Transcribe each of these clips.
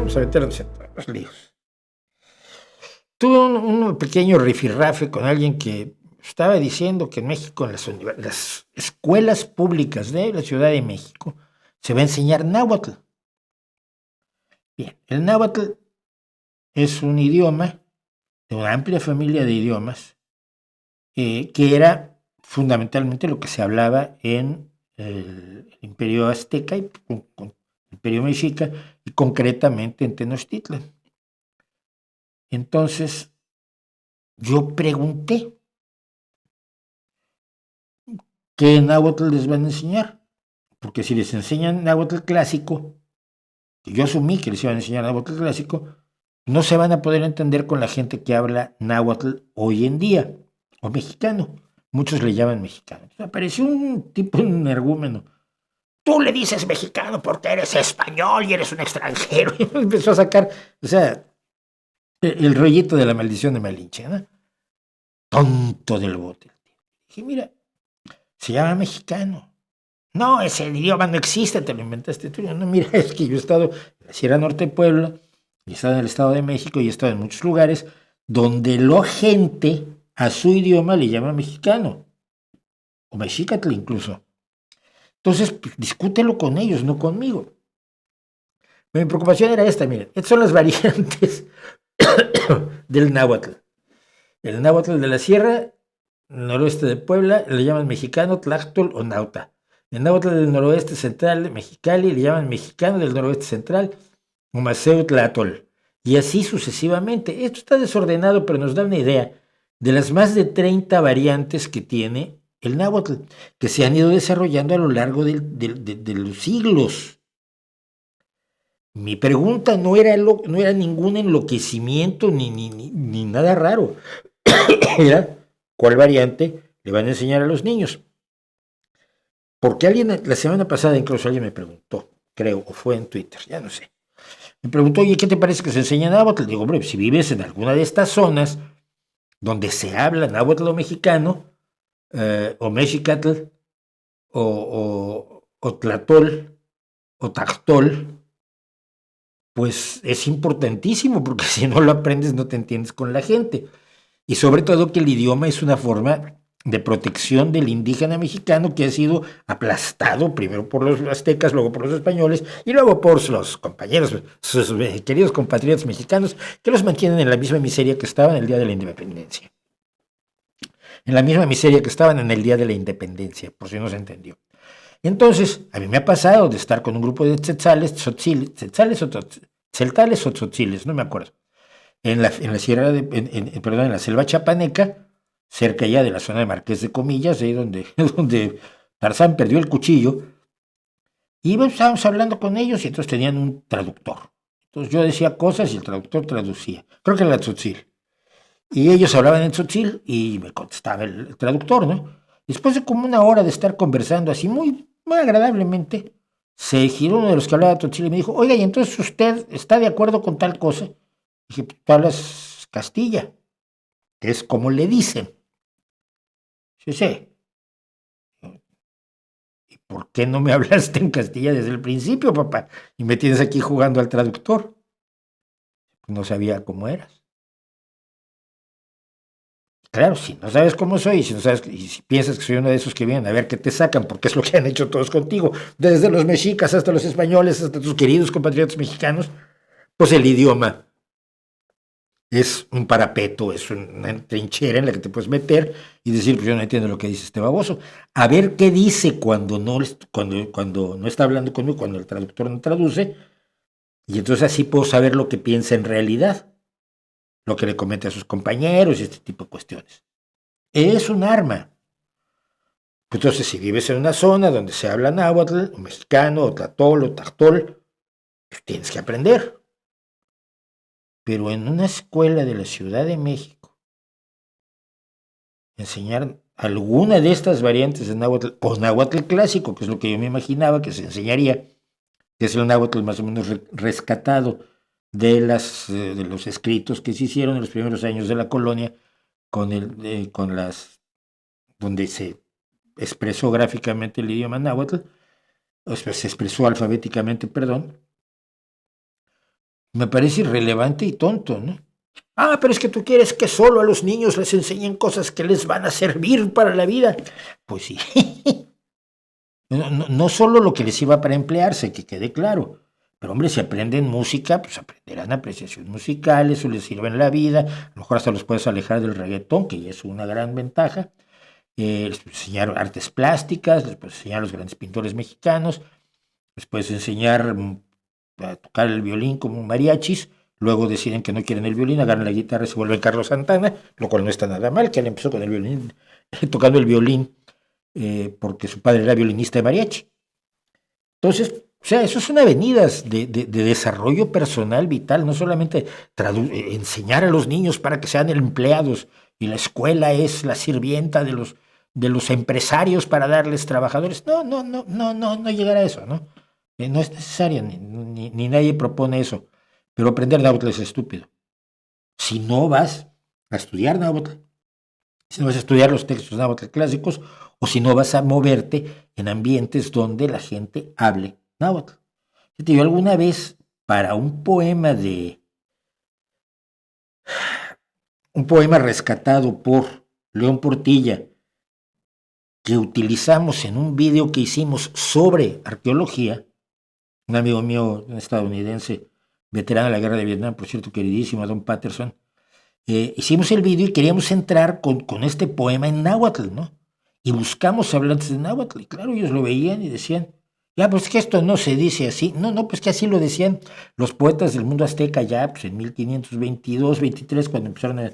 vamos a meternos en los líos. Tuve un pequeño rifirrafe con alguien que estaba diciendo que en México, en las escuelas públicas de la Ciudad de México, se va a enseñar náhuatl. Bien, el náhuatl es un idioma de una amplia familia de idiomas que era fundamentalmente lo que se hablaba en el Imperio Azteca y el Imperio Mexica y concretamente en Tenochtitlan. Entonces, yo pregunté, ¿qué náhuatl les van a enseñar? Porque si les enseñan náhuatl clásico, que yo asumí que les iban a enseñar náhuatl clásico, no se van a poder entender con la gente que habla náhuatl hoy en día, o mexicano. Muchos le llaman mexicano. Entonces, apareció un tipo energúmeno. Tú le dices mexicano porque eres español y eres un extranjero. Y empezó a sacar, o sea, el rollito de la maldición de Malinche, ¿no? Tonto del bote. Dije, mira, se llama mexicano. No, ese idioma no existe, te lo inventaste tú. No, mira, es que yo he estado en la Sierra Norte de Puebla, y he estado en el Estado de México, y he estado en muchos lugares donde la gente a su idioma le llama mexicano, o mexicatl incluso. Entonces, pues, discútelo con ellos, no conmigo. Mi preocupación era esta, miren, estas son las variantes del náhuatl. El náhuatl de la Sierra Noroeste de Puebla le llaman mexicano, tlachtol o nauta. El náhuatl del noroeste central de Mexicali le llaman mexicano del noroeste central, o maceo tlatol. Y así sucesivamente. Esto está desordenado, pero nos da una idea de las más de 30 variantes que tiene el náhuatl, que se han ido desarrollando a lo largo de los siglos. Mi pregunta no era ningún enloquecimiento ni nada raro. Era cuál variante le van a enseñar a los niños. Porque alguien, la semana pasada incluso alguien me preguntó, creo, o fue en Twitter, ya no sé. Me preguntó, oye, ¿qué te parece que se enseña náhuatl? Le digo, hombre, si vives en alguna de estas zonas donde se habla náhuatl o mexicano, o mexicatl, o tlatol, o tactol, pues es importantísimo, porque si no lo aprendes no te entiendes con la gente. Y sobre todo que el idioma es una forma de protección del indígena mexicano que ha sido aplastado primero por los aztecas, luego por los españoles y luego por los compañeros, sus queridos compatriotas mexicanos, que los mantienen en la misma miseria que estaban el día de la independencia. En la misma miseria que estaban en el día de la independencia, por si no se entendió. Entonces, a mí me ha pasado de estar con un grupo de tzetzales, tzetzales o tzotziles, no me acuerdo, en la sierra perdón, en la selva chapaneca, cerca ya de la zona de Marqués de Comillas, ahí donde Tarzán perdió el cuchillo, y estábamos hablando con ellos y entonces tenían un traductor. Entonces yo decía cosas y el traductor traducía. Creo que era la tzotzil. Y ellos hablaban en tzotzil y me contestaba el traductor, ¿no? Después de como una hora de estar conversando así muy agradablemente, se giró uno de los que hablaba tzotzil y me dijo, oiga, ¿y entonces usted está de acuerdo con tal cosa? Dije, tú hablas Castilla, que es como le dicen. Sí, sí. ¿Y por qué no me hablaste en Castilla desde el principio, papá? Y me tienes aquí jugando al traductor. No sabía cómo eras. Claro, si no sabes cómo soy, si no sabes, y si piensas que soy uno de esos que vienen a ver qué te sacan, porque es lo que han hecho todos contigo, desde los mexicas hasta los españoles, hasta tus queridos compatriotas mexicanos, pues el idioma es un parapeto, es una trinchera en la que te puedes meter y decir, pues yo no entiendo lo que dice este baboso. A ver qué dice cuando no está hablando conmigo, cuando el traductor no traduce, y entonces así puedo saber lo que piensa en realidad, lo que le comenta a sus compañeros y este tipo de cuestiones. Es un arma. Entonces, si vives en una zona donde se habla náhuatl, o mexicano, o tlatol, o tactol, pues tienes que aprender. Pero en una escuela de la Ciudad de México, enseñar alguna de estas variantes de náhuatl, o náhuatl clásico, que es lo que yo me imaginaba que se enseñaría, que es el náhuatl más o menos rescatado de los escritos que se hicieron en los primeros años de la colonia, donde se expresó gráficamente el idioma náhuatl, o sea, se expresó alfabéticamente, perdón, Me parece irrelevante y tonto, ¿no? Ah, pero es que tú quieres que solo a los niños les enseñen cosas que les van a servir para la vida. Pues sí. No solo lo que les iba para emplearse, que quede claro. Pero hombre, si aprenden música, pues aprenderán apreciación musical, eso les sirve en la vida. A lo mejor hasta los puedes alejar del reggaetón, que ya es una gran ventaja. Les puedes enseñar artes plásticas, les puedes enseñar a los grandes pintores mexicanos, les puedes enseñar a tocar el violín como mariachis. Luego deciden que no quieren el violín, agarran la guitarra y se vuelven Carlos Santana, lo cual no está nada mal, que él empezó con el violín, tocando el violín, porque su padre era violinista de mariachi. Entonces, o sea, eso es una avenida de desarrollo personal vital, no solamente enseñar a los niños para que sean empleados y la escuela es la sirvienta de los empresarios para darles trabajadores. No llegar a eso, ¿no? No es necesario, ni nadie propone eso. Pero aprender náhuatl es estúpido. Si no vas a estudiar náhuatl, si no vas a estudiar los textos náhuatl clásicos, o si no vas a moverte en ambientes donde la gente hable náhuatl. Yo alguna vez, para un poema rescatado por León Portilla, que utilizamos en un video que hicimos sobre arqueología, un amigo mío, un estadounidense, veterano de la guerra de Vietnam, por cierto, queridísimo, Don Patterson, hicimos el video y queríamos entrar con este poema en náhuatl, ¿no? Y buscamos hablantes de náhuatl, y claro, ellos lo veían y decían, ya, pues que esto no se dice así. No, pues que así lo decían los poetas del mundo azteca ya, pues en 1522, 23, cuando empezaron a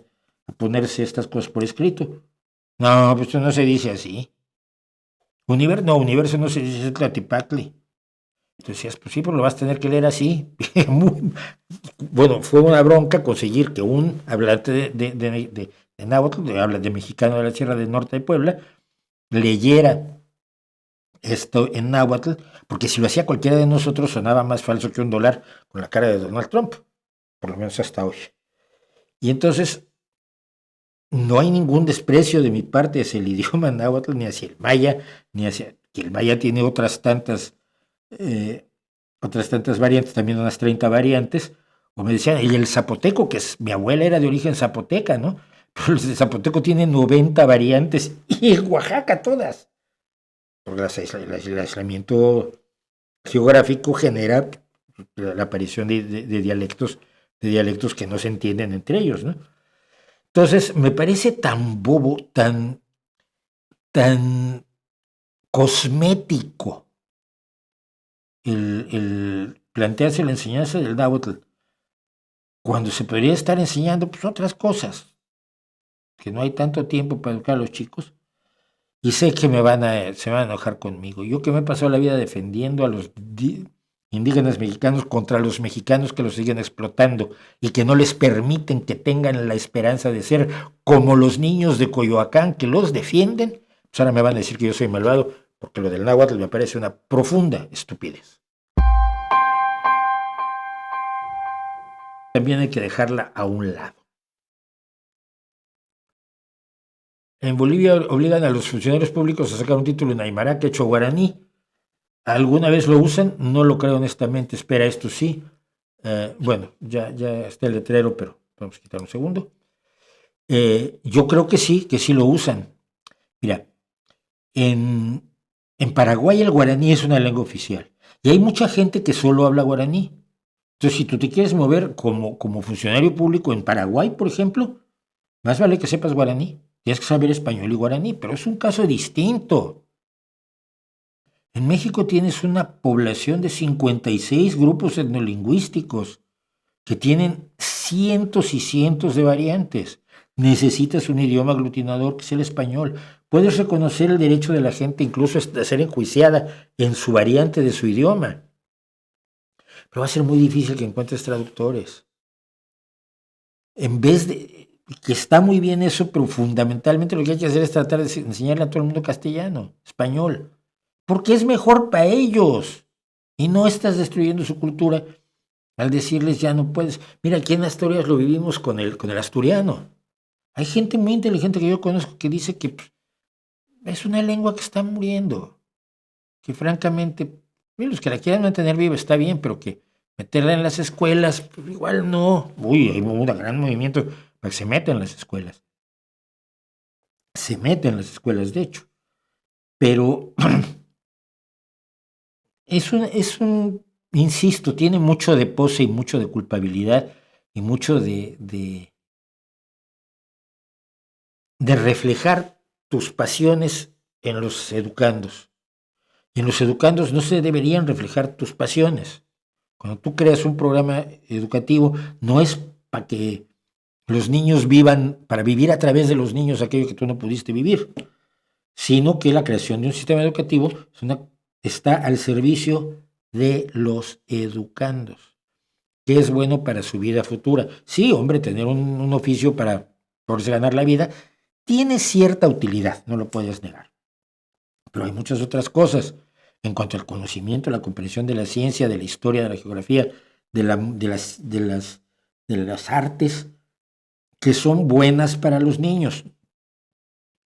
ponerse estas cosas por escrito. No, pues esto no se dice así. Universo no se dice, es Tlatipacli. Entonces decías, pues sí, pero lo vas a tener que leer así. Bueno, fue una bronca conseguir que un hablante de náhuatl, habla de mexicano de la Sierra del Norte de Puebla, leyera esto en náhuatl, porque si lo hacía cualquiera de nosotros sonaba más falso que un dólar con la cara de Donald Trump, por lo menos hasta hoy. Y entonces no hay ningún desprecio de mi parte hacia el idioma náhuatl, ni hacia el maya, ni hacia que el maya tiene eh, otras tantas variantes, también unas 30 variantes, o me decían, y el zapoteco, que es, mi abuela era de origen zapoteca, ¿no? Pero el zapoteco tiene 90 variantes, y en Oaxaca todas. Porque el aislamiento geográfico genera la aparición de dialectos que no se entienden entre ellos, ¿no? Entonces, me parece tan bobo, tan cosmético el plantearse la enseñanza del náhuatl cuando se podría estar enseñando pues, otras cosas, que no hay tanto tiempo para educar a los chicos, y sé que se van a enojar conmigo. Yo que me he pasado la vida defendiendo a los indígenas mexicanos contra los mexicanos que los siguen explotando y que no les permiten que tengan la esperanza de ser como los niños de Coyoacán que los defienden, pues ahora me van a decir que yo soy malvado, porque lo del náhuatl me parece una profunda estupidez. También hay que dejarla a un lado. En Bolivia obligan a los funcionarios públicos a sacar un título en aymara, quechua, guaraní. ¿Alguna vez lo usan? No lo creo honestamente. Espera, esto sí. Bueno, ya está el letrero, pero vamos a quitar un segundo. Yo creo que sí lo usan. Mira, en Paraguay el guaraní es una lengua oficial. Y hay mucha gente que solo habla guaraní. Entonces, si tú te quieres mover como funcionario público en Paraguay, por ejemplo, más vale que sepas guaraní. Tienes que saber español y guaraní, pero es un caso distinto. En México tienes una población de 56 grupos etnolingüísticos que tienen cientos y cientos de variantes. Necesitas un idioma aglutinador que es el español. Puedes reconocer el derecho de la gente incluso a ser enjuiciada en su variante de su idioma. Pero va a ser muy difícil que encuentres traductores. En vez de que está muy bien eso, pero fundamentalmente lo que hay que hacer es tratar de enseñarle a todo el mundo castellano, español, porque es mejor para ellos. Y no estás destruyendo su cultura al decirles ya no puedes. Mira, aquí en Asturias lo vivimos con el asturiano. Hay gente muy inteligente que yo conozco que dice que es una lengua que está muriendo, que francamente, los que la quieran mantener viva está bien, pero que Meterla en las escuelas, pues igual no. Uy, hay un gran movimiento para que se meta en las escuelas. Se mete en las escuelas, de hecho. Pero insisto, tiene mucho de pose y mucho de culpabilidad y mucho de reflejar tus pasiones en los educandos. Y en los educandos no se deberían reflejar tus pasiones. Cuando tú creas un programa educativo, no es para que los niños vivan, para vivir a través de los niños aquello que tú no pudiste vivir, sino que la creación de un sistema educativo está al servicio de los educandos, que es bueno para su vida futura. Sí, hombre, tener un oficio para poderse ganar la vida tiene cierta utilidad, no lo puedes negar. Pero hay muchas otras cosas en cuanto al conocimiento, la comprensión de la ciencia, de la historia, de la geografía, de las artes, que son buenas para los niños.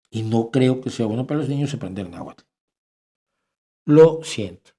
Y no creo que sea bueno para los niños aprender náhuatl. Lo siento.